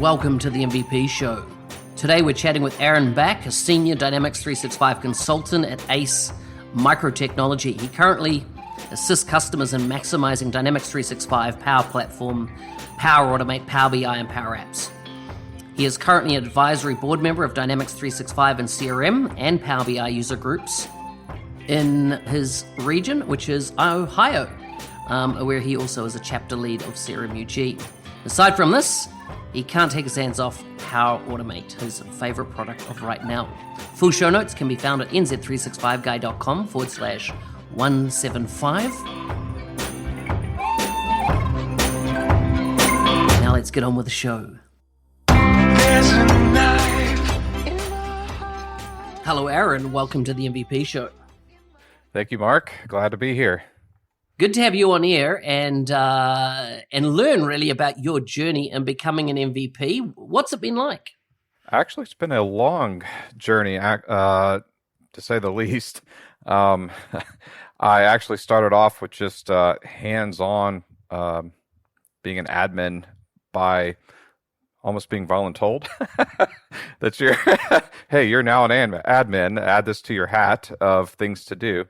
welcome to the MVP Show. Today we're chatting with Aaron Back, a senior Dynamics 365 consultant at ACE Microtechnology. He currently assists customers in maximizing Dynamics 365 Power Platform, Power Automate, Power BI, and Power Apps. He is currently an advisory board member of Dynamics 365 and CRM and Power BI user groups in his region, which is Ohio, where he also is a chapter lead of CRM UG. Aside from this, he can't take his hands off Power Automate, his favorite product of right now. Full show notes can be found at nz365guy.com/175. Now let's get on with the show. Hello, Aaron. Welcome to the MVP Show. Thank you, Mark. Glad to be here. Good to have you on air and learn really about your journey in becoming an MVP. What's it been like? Actually, it's been a long journey, to say the least. I actually started off with just hands-on being an admin by almost being voluntold that you're now an admin, add this to your hat of things to do,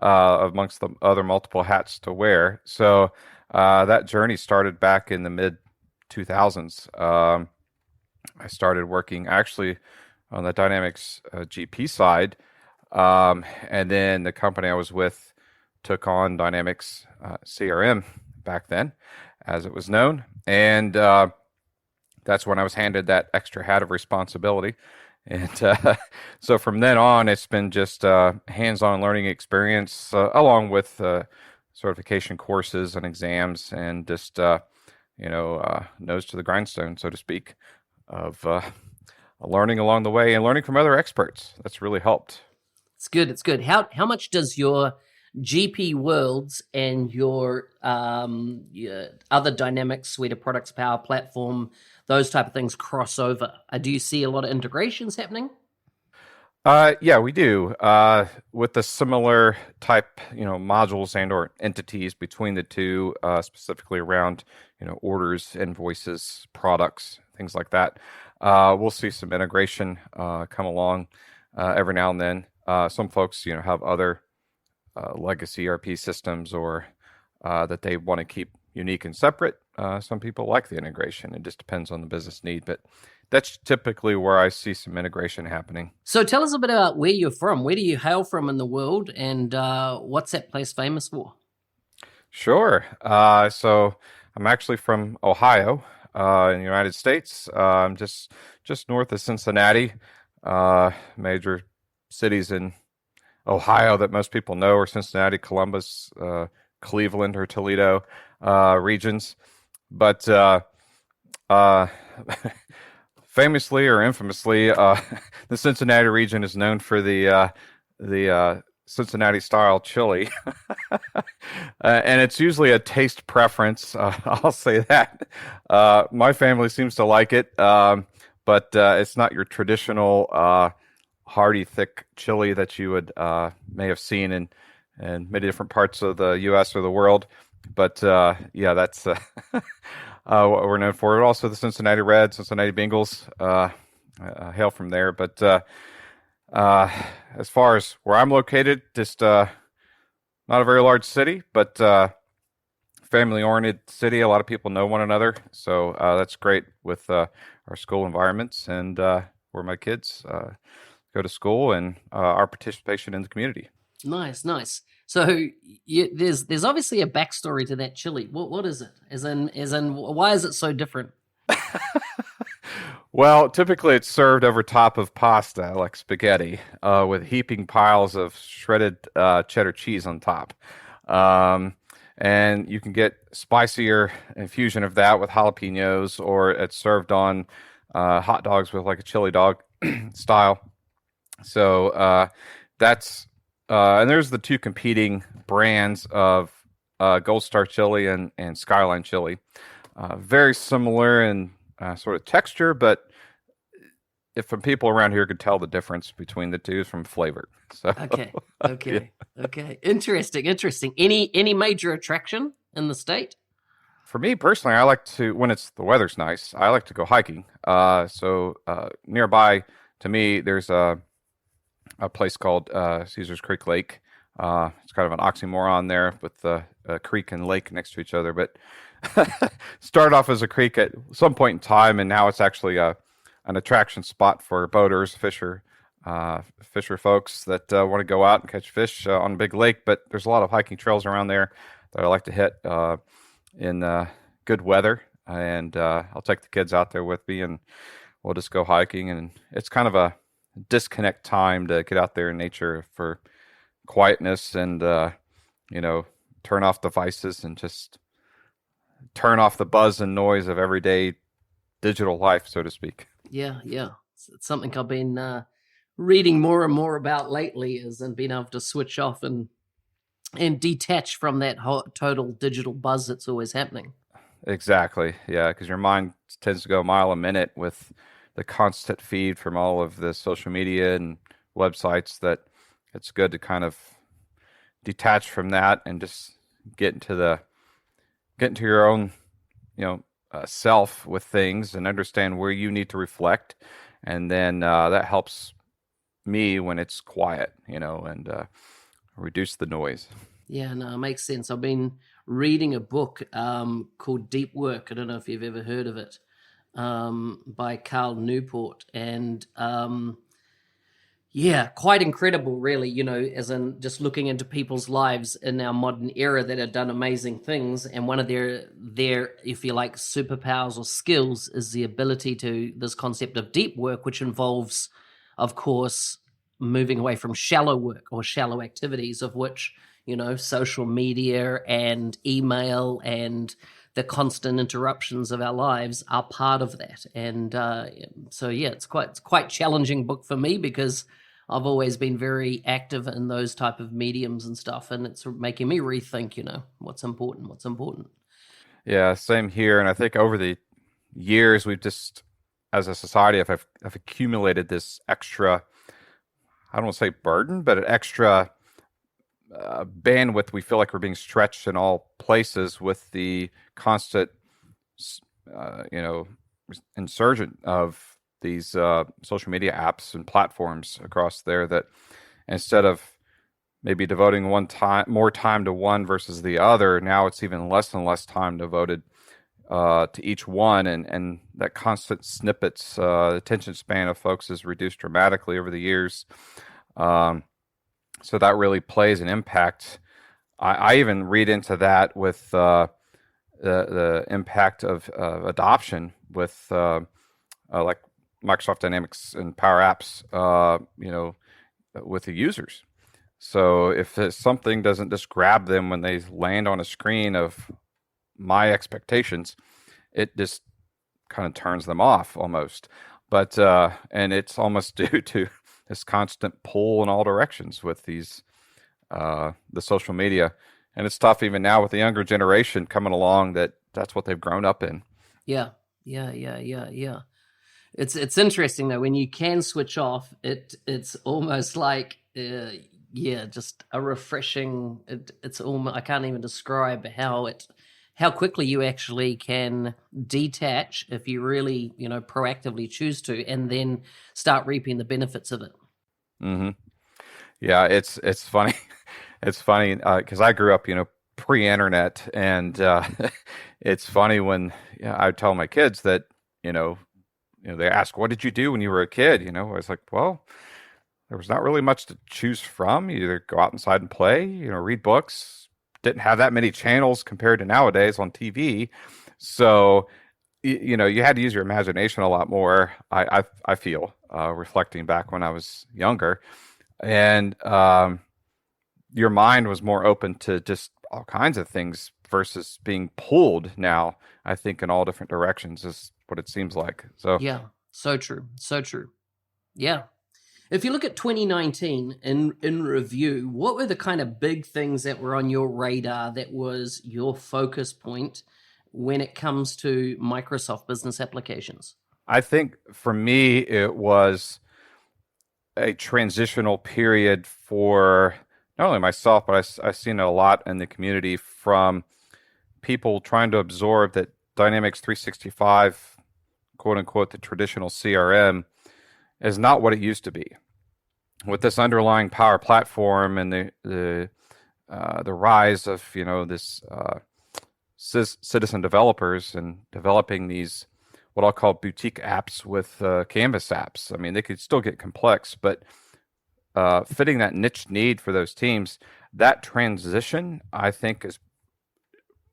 amongst the other multiple hats to wear. So that journey started back in the mid 2000s. I started working actually on the Dynamics GP side, and then the company I was with took on Dynamics CRM back then, as it was known, and that's when I was handed that extra hat of responsibility. And so from then on, it's been just hands-on learning experience, along with certification courses and exams, and just, nose to the grindstone, so to speak, of learning along the way and learning from other experts. That's really helped. It's good. It's good. How much does your GP worlds and your other Dynamics suite of products, Power Platform, those type of things cross over? Do you see a lot of integrations happening? Yeah, we do. With the similar type, modules and or entities between the two, specifically around, orders, invoices, products, things like that. We'll see some integration come along every now and then. Some folks, have other legacy ERP systems or that they want to keep unique and separate. Some people like the integration. It just depends on the business need, but that's typically where I see some integration happening. So tell us a bit about where you're from. Where do you hail from in the world, and what's that place famous for? Sure. So I'm actually from Ohio, in the United States. I'm just north of Cincinnati. Major cities in Ohio that most people know are Cincinnati, Columbus, Cleveland, or Toledo regions. But famously or infamously, the Cincinnati region is known for the Cincinnati style chili. And it's usually a taste preference. I'll say that. My family seems to like it, but it's not your traditional hearty, thick chili that you would may have seen in many different parts of the U.S. or the world. But yeah, that's what we're known for. Also, the Cincinnati Reds, Cincinnati Bengals, hail from there. But as far as where I'm located, just not a very large city, but family-oriented city. A lot of people know one another, so that's great with our school environments and where my kids go to school and our participation in the community. Nice. So there's obviously a backstory to that chili. What is it? As in, why is it so different? Well, typically it's served over top of pasta, like spaghetti, with heaping piles of shredded cheddar cheese on top. And you can get spicier infusion of that with jalapenos, or it's served on hot dogs with like a chili dog style. So that's and there's the two competing brands of Gold Star chili and Skyline chili. Very similar in sort of texture, but if some people around here could tell the difference between the two from flavor. So Okay. yeah. Interesting. Any major attraction in the state? For me personally, I like to, when the weather's nice, I like to go hiking. Nearby to me, there's a place called Caesar's Creek Lake. It's kind of an oxymoron there with the creek and lake next to each other, but started off as a creek at some point in time, and now it's actually an attraction spot for boaters, fisher folks that want to go out and catch fish on a big lake. But there's a lot of hiking trails around there that I like to hit in good weather, and I'll take the kids out there with me, and we'll just go hiking. And it's kind of a disconnect time to get out there in nature for quietness and turn off devices and just turn off the buzz and noise of everyday digital life, so to speak. Yeah, yeah. It's something I've been reading more and more about lately, is and being able to switch off and detach from that total digital buzz that's always happening. Exactly. Yeah, because your mind tends to go a mile a minute with the constant feed from all of the social media and websites, that it's good to kind of detach from that and just get into your own, self with things and understand where you need to reflect, and then that helps me when it's quiet, and reduce the noise. Yeah, no, it makes sense. I've been reading a book called Deep Work. I don't know if you've ever heard of it, by Carl Newport. And yeah, quite incredible, really, as in just looking into people's lives in our modern era that have done amazing things. And one of their, if you like, superpowers or skills is the ability to this concept of deep work, which involves, of course, moving away from shallow work or shallow activities, of which, social media and email and the constant interruptions of our lives are part of that. And so, yeah, it's quite challenging book for me, because I've always been very active in those type of mediums and stuff, and it's making me rethink, what's important. Yeah, same here. And I think over the years, we've just, as a society, have accumulated this extra, I don't want to say burden, but an extra bandwidth. We feel like we're being stretched in all places with the constant, insurgent of these social media apps and platforms across there, that instead of maybe devoting more time to one versus the other, now it's even less and less time devoted to each one, and that constant snippets, attention span of folks has reduced dramatically over the years. So that really plays an impact. I even read into that with the impact of adoption with like Microsoft Dynamics and Power Apps, with the users. So if something doesn't just grab them when they land on a screen of my expectations, it just kind of turns them off almost. But and it's almost due to this constant pull in all directions with these the social media, and it's tough even now with the younger generation coming along, that's what they've grown up in. Yeah. It's interesting though, when you can switch off, it's almost like just a refreshing. It's almost, I can't even describe how quickly you actually can detach if you really proactively choose to, and then start reaping the benefits of it. Mm-hmm. Yeah, it's funny. It's funny because I grew up, pre-internet, and it's funny when I tell my kids that, they ask, "What did you do when you were a kid?" I was like, "Well, there was not really much to choose from. You either go out inside and play, read books. Didn't have that many channels compared to nowadays on TV, so you had to use your imagination a lot more. I feel reflecting back when I was younger, and your mind was more open to just all kinds of things versus being pulled now, I think, in all different directions is what it seems like. So yeah, so true. Yeah. If you look at 2019 in review, what were the kind of big things that were on your radar that was your focus point when it comes to Microsoft business applications? I think for me, it was a transitional period for not only myself, but I've seen it a lot in the community, from people trying to absorb that Dynamics 365, quote unquote, the traditional CRM, is not what it used to be. With this underlying Power Platform and the rise of this citizen developers and developing these what I'll call boutique apps with Canvas apps. I mean, they could still get complex, but fitting that niche need for those teams, that transition, I think, is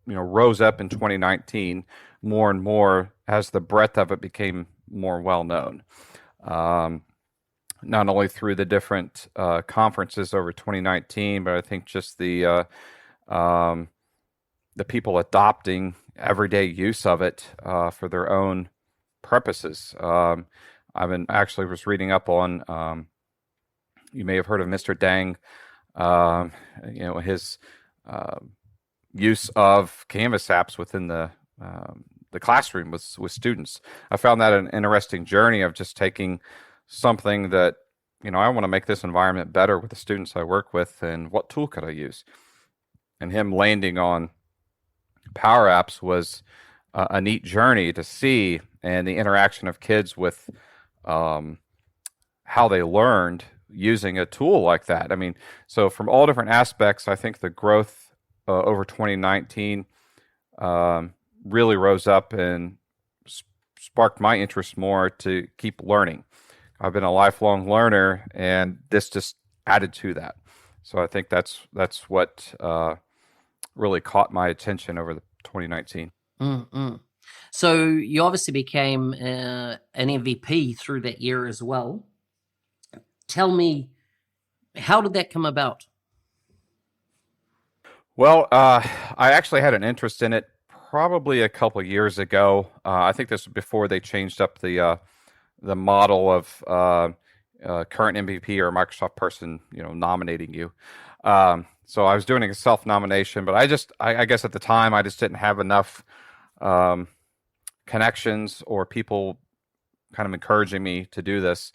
rose up in 2019 more and more as the breadth of it became more well known. Not only through the different conferences over 2019, but I think just the people adopting everyday use of it for their own purposes. Actually was reading up on, you may have heard of Mr. Dang, his use of Canvas apps within the classroom with students. I found that an interesting journey of just taking something that, I want to make this environment better with the students I work with, and what tool could I use? And him landing on Power Apps was a neat journey to see, and the interaction of kids with how they learned using a tool like that. I mean, so from all different aspects, I think the growth over 2019 really rose up and sparked my interest more to keep learning. I've been a lifelong learner, and this just added to that. So I think that's what really caught my attention over the 2019. Mm-mm. So you obviously became an MVP through that year as well. Tell me, how did that come about? Well, I actually had an interest in it probably a couple of years ago. I think this was before they changed up the model of current MVP or Microsoft person, nominating you. So I was doing a self-nomination, but I guess at the time I just didn't have enough connections or people kind of encouraging me to do this.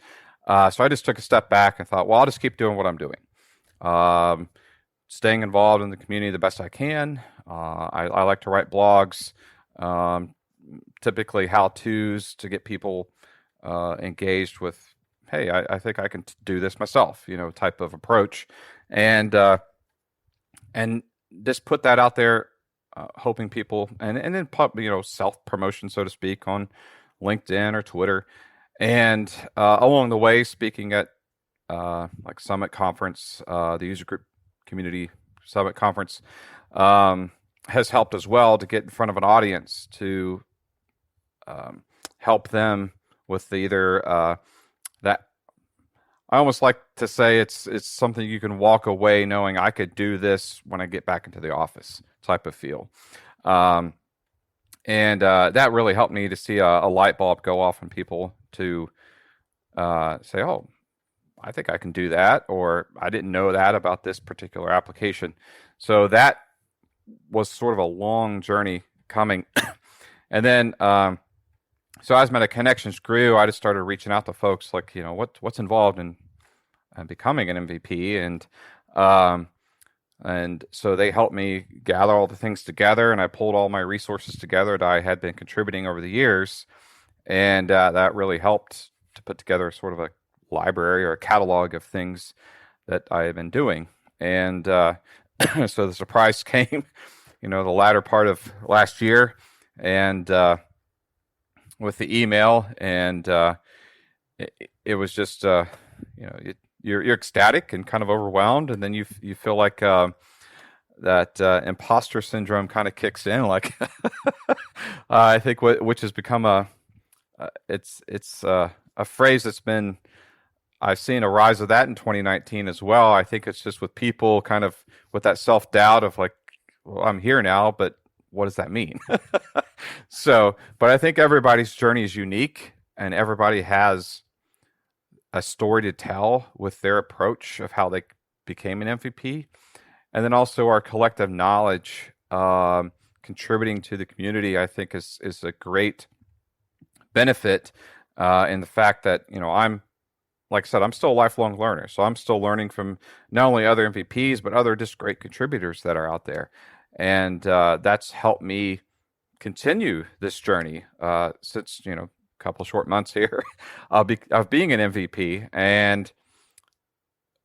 So I just took a step back and thought, well, I'll just keep doing what I'm doing. Staying involved in the community the best I can. I like to write blogs, typically how-tos to get people engaged with, hey, I think I can do this myself, type of approach. And just put that out there, hoping people, and then self-promotion, so to speak, on LinkedIn or Twitter. And along the way, speaking at like Summit Conference, the User Group Community Summit Conference, has helped as well to get in front of an audience to help them with either that. I almost like to say it's something you can walk away knowing I could do this when I get back into the office type of feel. And that really helped me to see a light bulb go off in people to say, oh, I think I can do that, or I didn't know that about this particular application. So that was sort of a long journey coming. And then, so as my connections grew, I just started reaching out to folks like, what's involved in becoming an MVP. And so they helped me gather all the things together, and I pulled all my resources together that I had been contributing over the years. And that really helped to put together sort of a library or a catalog of things that I have been doing. And so the surprise came, the latter part of last year, and with the email, and it was just, you're ecstatic and kind of overwhelmed, and then you feel like that imposter syndrome kind of kicks in, like I think which has become it's a phrase that's been, I've seen a rise of that in 2019 as well. I think it's just with people kind of with that self-doubt of like, well, I'm here now, but what does that mean? So, but I think everybody's journey is unique, and everybody has a story to tell with their approach of how they became an MVP. And then also our collective knowledge contributing to the community, I think is a great benefit in the fact that, like I said, I'm still a lifelong learner. So I'm still learning from not only other MVPs, but other just great contributors that are out there. and that's helped me continue this journey since a couple short months here of being an MVP. And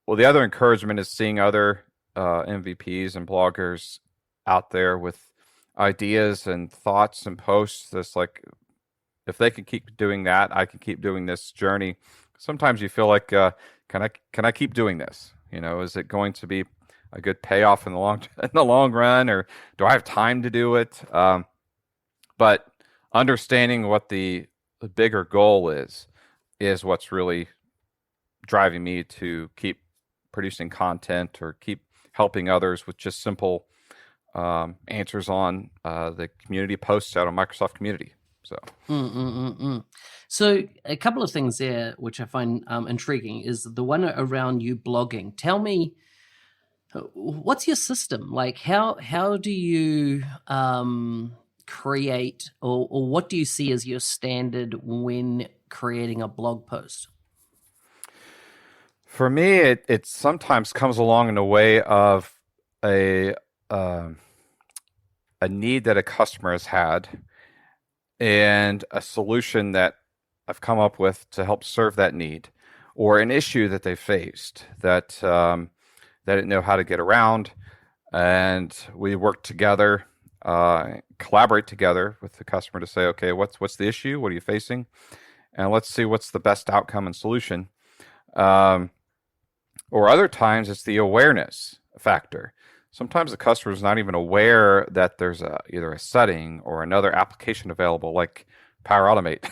well, the other encouragement is seeing other MVPs and bloggers out there with ideas and thoughts and posts. That's like, if they can keep doing that, I can keep doing this journey. Sometimes you feel like, can I keep doing this? Is it going to be a good payoff in the long run, or do I have time to do it? But understanding what the bigger goal is what's really driving me to keep producing content or keep helping others with just simple answers on the community posts out on Microsoft Community. So a couple of things there which I find intriguing is the one around you blogging. Tell me, what's your system? Like, how do you create, or what do you see as your standard when creating a blog post? For me, it sometimes comes along in the way of a need that a customer has had, and a solution that I've come up with to help serve that need, or an issue that they faced that they didn't know how to get around, and we work together, collaborate together with the customer to say, okay, what's the issue? What are you facing? And let's see what's the best outcome and solution. Or other times it's the awareness factor. Sometimes the customer is not even aware that there's either a setting or another application available, like Power Automate,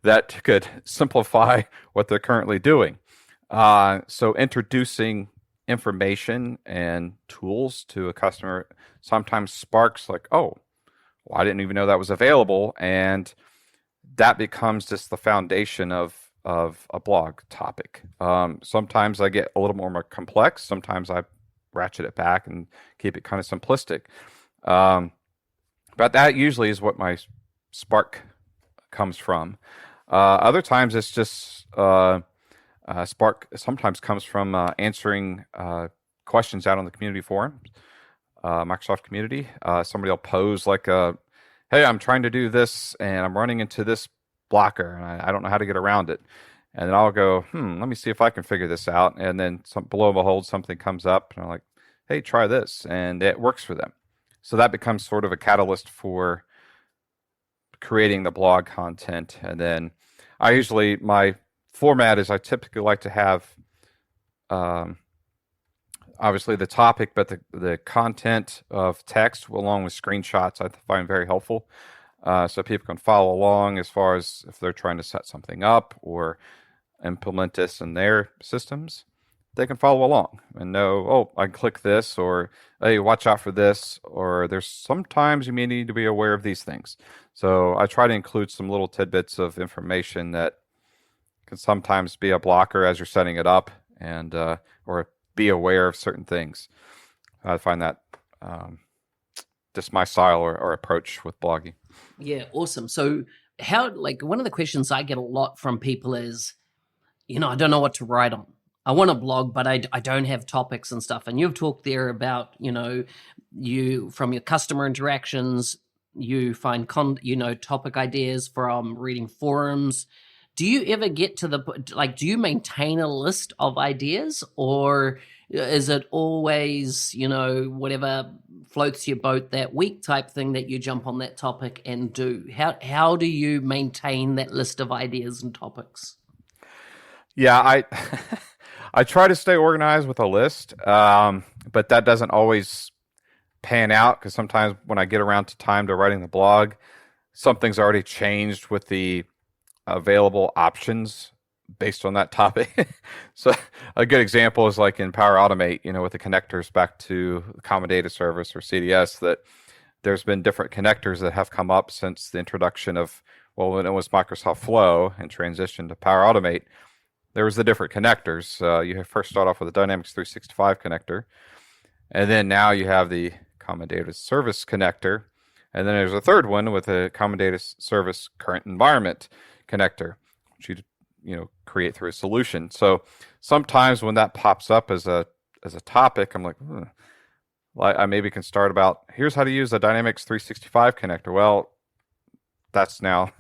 that could simplify what they're currently doing. So introducing information and tools to a customer sometimes sparks like, oh, well, I didn't even know that was available. And that becomes just the foundation of a blog topic. Sometimes I get a little more complex. Sometimes I ratchet it back and keep it kind of simplistic. But that usually is what my spark comes from. Other times it's just spark sometimes comes from answering questions out on the community forum, Microsoft Community. Somebody will pose like hey, I'm trying to do this and I'm running into this blocker and I don't know how to get around it. And then I'll go, let me see if I can figure this out. And then below and behold, something comes up and I'm like, hey, try this. And it works for them. So that becomes sort of a catalyst for creating the blog content. And then my format is I typically like to have obviously the topic, but the content of text along with screenshots I find very helpful. So people can follow along as far as if they're trying to set something up or implement this in their systems, they can follow along and know, oh, I can click this, or hey, watch out for this, or there's sometimes you may need to be aware of these things. So I try to include some little tidbits of information that can sometimes be a blocker as you're setting it up, and or be aware of certain things. I find that just my style or approach with blogging. Yeah, awesome. So one of the questions I get a lot from people is, I don't know what to write on. I want to blog, but I don't have topics and stuff. And you've talked there about, you from your customer interactions, you find topic ideas from reading forums. Do you ever get to do you maintain a list of ideas, or is it always, whatever floats your boat that week type thing that you jump on that topic and do? How do you maintain that list of ideas and topics? Yeah, I try to stay organized with a list, but that doesn't always pan out because sometimes when I get around to time to writing the blog, something's already changed with the available options based on that topic. So a good example is like in Power Automate, with the connectors back to the Common Data Service or CDS, that there's been different connectors that have come up since the introduction of, when it was Microsoft Flow and transitioned to Power Automate. There was the different connectors. You first start off with a Dynamics 365 connector, and then now you have the Common Data Service connector, and then there's a third one with a Common Data Service Current Environment connector, which you create through a solution. So sometimes when that pops up as a topic, I'm like, I maybe can start about here's how to use a Dynamics 365 connector. Well, that's now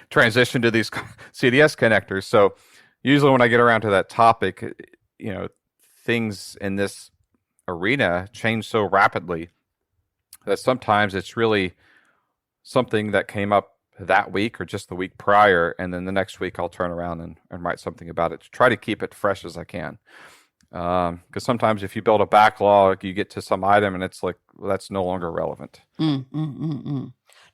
transition to these CDS connectors. So usually when I get around to that topic, things in this arena change so rapidly that sometimes it's really something that came up that week or just the week prior, and then the next week I'll turn around and write something about it to try to keep it fresh as I can. Because sometimes if you build a backlog, you get to some item and it's like, well, that's no longer relevant.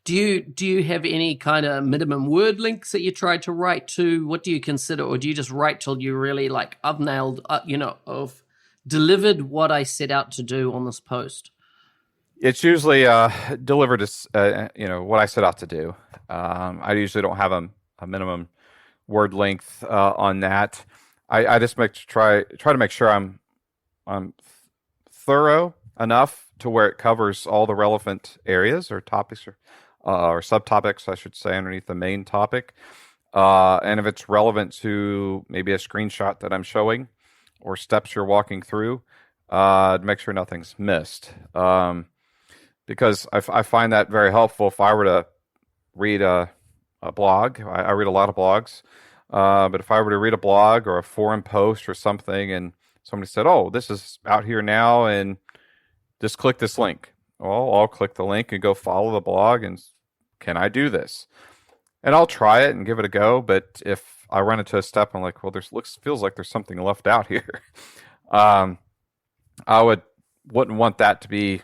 Do you have any kind of minimum word links that you try to write to? What do you consider, or do you just write till you really like I've nailed, I've delivered what I set out to do on this post? It's usually delivered as what I set out to do. I usually don't have a minimum word length on that. I just try to make sure I'm thorough enough to where it covers all the relevant areas or topics or subtopics, I should say, underneath the main topic. And if it's relevant to maybe a screenshot that I'm showing or steps you're walking through, to make sure nothing's missed. Because I find that very helpful. If I were to read a blog, I read a lot of blogs, but if I were to read a blog or a forum post or something, and somebody said, "Oh, this is out here now," and just click this link. Well, I'll click the link and go follow the blog, and can I do this? And I'll try it and give it a go. But if I run into a step, I'm like, well, feels like there's something left out here. I wouldn't want that to be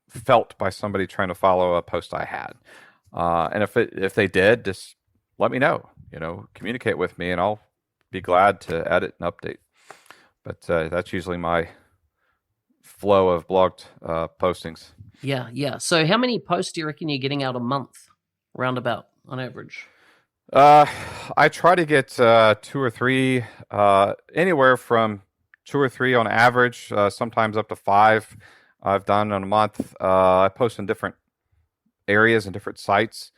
felt by somebody trying to follow a post I had. And if they did, just let me know. Communicate with me, and I'll be glad to edit and update. But that's usually my flow of blogged postings. Yeah. So how many posts do you reckon you're getting out a month, roundabout, on average? I try to get 2 or 3, anywhere from 2 or 3 on average, sometimes up to 5 I've done in a month. I post in different areas and different sites,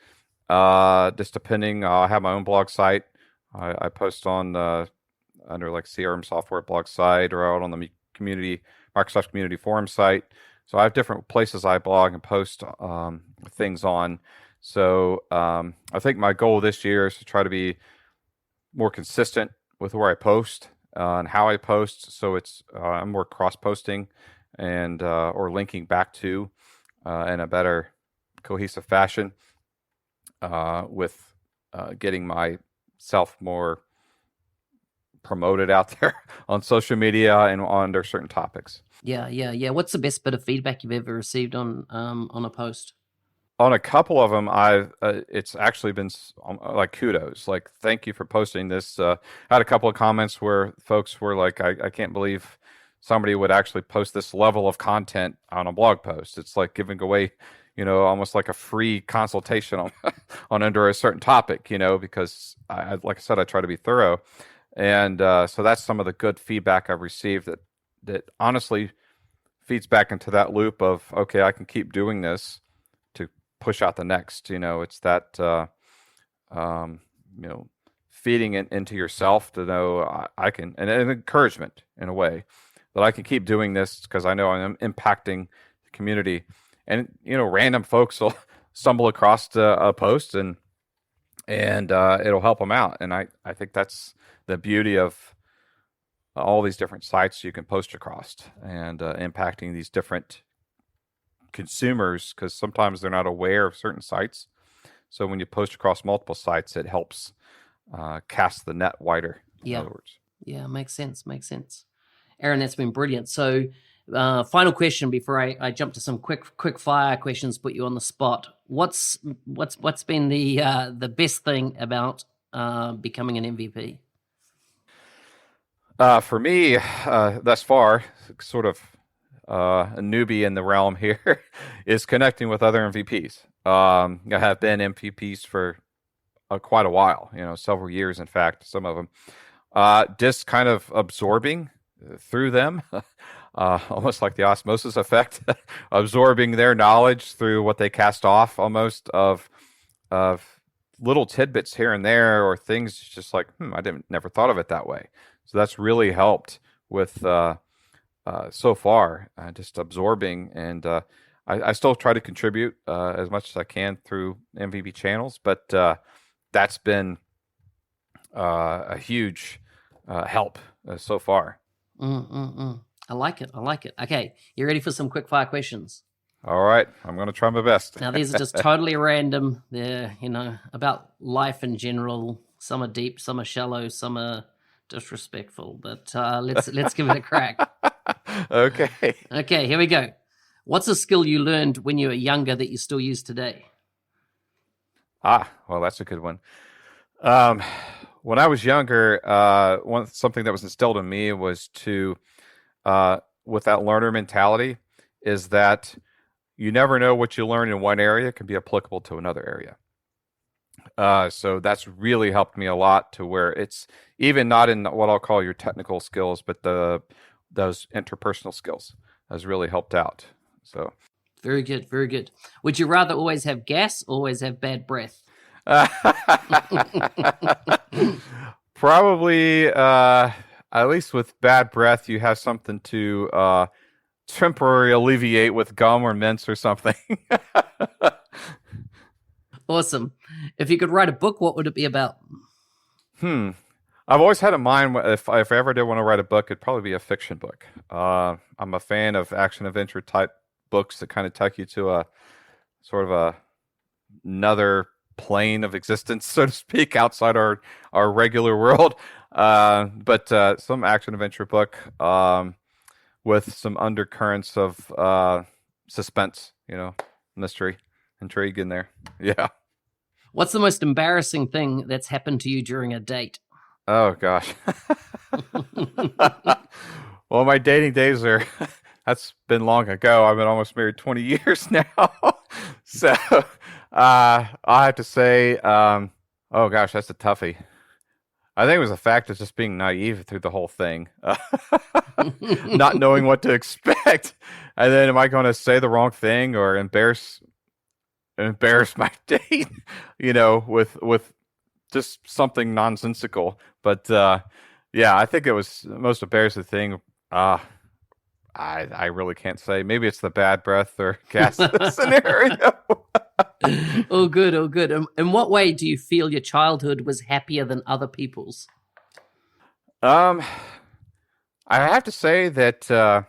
just depending. I have my own blog site. I post on under like CRM software blog site, or out on the Microsoft community forum site. So I have different places I blog and post things on. So I think my goal this year is to try to be more consistent with where I post and how I post. So I'm more cross-posting and or linking back to in a better cohesive fashion with getting myself more promoted out there on social media and under certain topics. Yeah. What's the best bit of feedback you've ever received on a post? On a couple of them, it's actually been like kudos, like thank you for posting this. I had a couple of comments where folks were like, I can't believe somebody would actually post this level of content on a blog post. It's like giving away, almost like a free consultation on under a certain topic, because like I said, I try to be thorough. And so that's some of the good feedback I've received that honestly feeds back into that loop of, okay, I can keep doing this to push out the next. It's that, feeding it into yourself to know I can, and an encouragement in a way that I can keep doing this because I know I'm impacting the community. And, random folks will stumble across a post and it'll help them out. And I think that's the beauty of all these different sites you can post across and impacting these different consumers, because sometimes they're not aware of certain sites. So when you post across multiple sites, it helps cast the net wider. In other words. Yeah, makes sense. Aaron, that's been brilliant. So final question before I jump to some quick fire questions, put you on the spot. What's been the best thing about becoming an MVP? For me, thus far, sort of a newbie in the realm here, is connecting with other MVPs. I have been MVPs for quite a while, several years, in fact, some of them. Just kind of absorbing through them, almost like the osmosis effect, absorbing their knowledge through what they cast off, almost of little tidbits here and there, or things just like, I never thought of it that way. So that's really helped with so far, just absorbing, and I still try to contribute as much as I can through MVB channels, but that's been a huge help so far. I like it. I like it. Okay, you ready for some quick fire questions? All right, I'm going to try my best. Now, these are just totally random. They're, about life in general. Some are deep, some are shallow, some are disrespectful. But let's give it a crack. Okay. Okay, here we go. What's a skill you learned when you were younger that you still use today? Well, that's a good one. When I was younger, something that was instilled in me was to, with that learner mentality, is that you never know what you learn in one area can be applicable to another area. So that's really helped me a lot, to where it's even not in what I'll call your technical skills, but those interpersonal skills has really helped out. So very good, very good. Would you rather always have gas, or always have bad breath? Probably, at least with bad breath, you have something to temporarily alleviate with gum or mints or something. Awesome. If you could write a book, what would it be about? I've always had in mind, if I ever did want to write a book, it'd probably be a fiction book. I'm a fan of action adventure type books that kind of take you to a sort of another plane of existence, so to speak, outside our regular world. But some action adventure book with some undercurrents of suspense, mystery, intrigue in there. Yeah. What's the most embarrassing thing that's happened to you during a date? Oh, gosh. Well, my dating days that's been long ago. I've been almost married 20 years now. So I have to say, oh gosh, that's a toughie. I think it was the fact of just being naive through the whole thing, not knowing what to expect. And then, am I going to say the wrong thing or embarrass my date, with just something nonsensical? But yeah, I think it was the most embarrassing thing. I really can't say. Maybe it's the bad breath or gas scenario. Oh, good. Oh, good. In what way do you feel your childhood was happier than other people's? I have to say that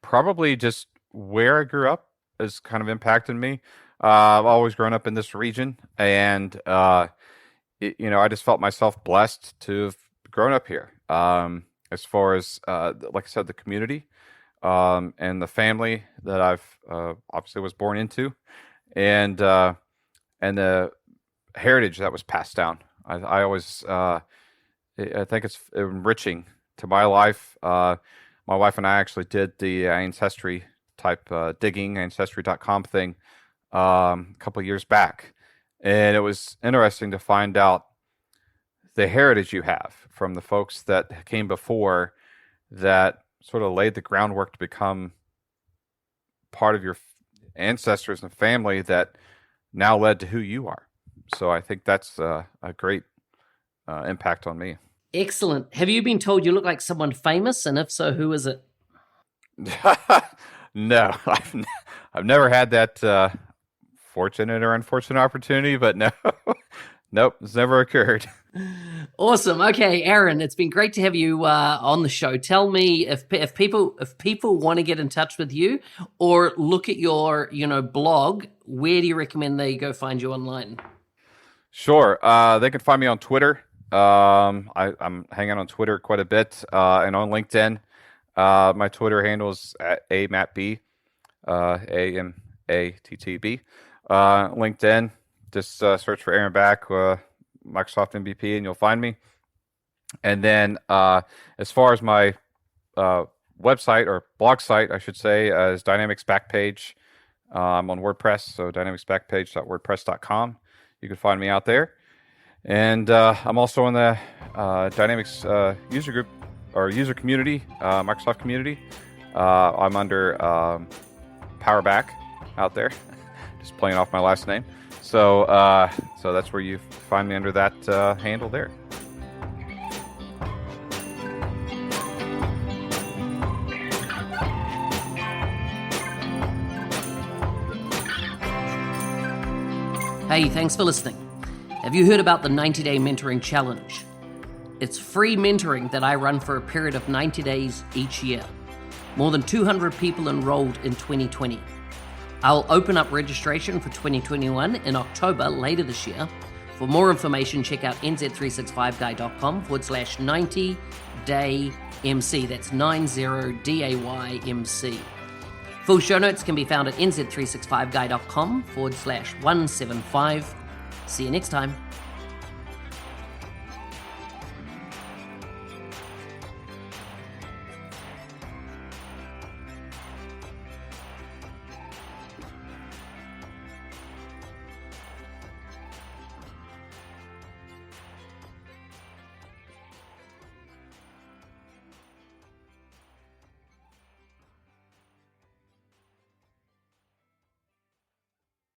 probably just where I grew up has kind of impacted me. I've always grown up in this region, and I just felt myself blessed to have grown up here. As far as, like I said, the community and the family that I've obviously was born into, and the heritage that was passed down. I always, I think it's enriching to my life. My wife and I actually did the ancestry type digging, ancestry.com thing a couple of years back, and it was interesting to find out the heritage you have from the folks that came before, that sort of laid the groundwork to become part of your ancestors and family that now led to who you are. So I think that's a great impact on me. Excellent. Have you been told you look like someone famous? And if so, who is it? No, I've never had that fortunate or unfortunate opportunity, but no. Nope, it's never occurred. Awesome. Okay, Aaron, it's been great to have you on the show. Tell me if people want to get in touch with you or look at your blog, where do you recommend they go find you online? Sure. They can find me on Twitter. I'm hanging on Twitter quite a bit, and on LinkedIn. My Twitter handle is at @AMattB, AMATTB. LinkedIn. Just search for Aaron Back, Microsoft MVP, and you'll find me. And then as far as my website, or blog site, I should say, is Dynamics Backpage. I'm on WordPress, so dynamicsbackpage.wordpress.com. You can find me out there. And I'm also in the Dynamics user group, or user community, Microsoft community. I'm under Powerback out there, just playing off my last name. So that's where you find me, under that handle there. Hey, thanks for listening. Have you heard about the 90-Day Mentoring Challenge? It's free mentoring that I run for a period of 90 days each year. More than 200 people enrolled in 2020. I'll open up registration for 2021 in October later this year. For more information, check out nz365guy.com/90daymc. That's 90daymc. Full show notes can be found at nz365guy.com/175. See you next time.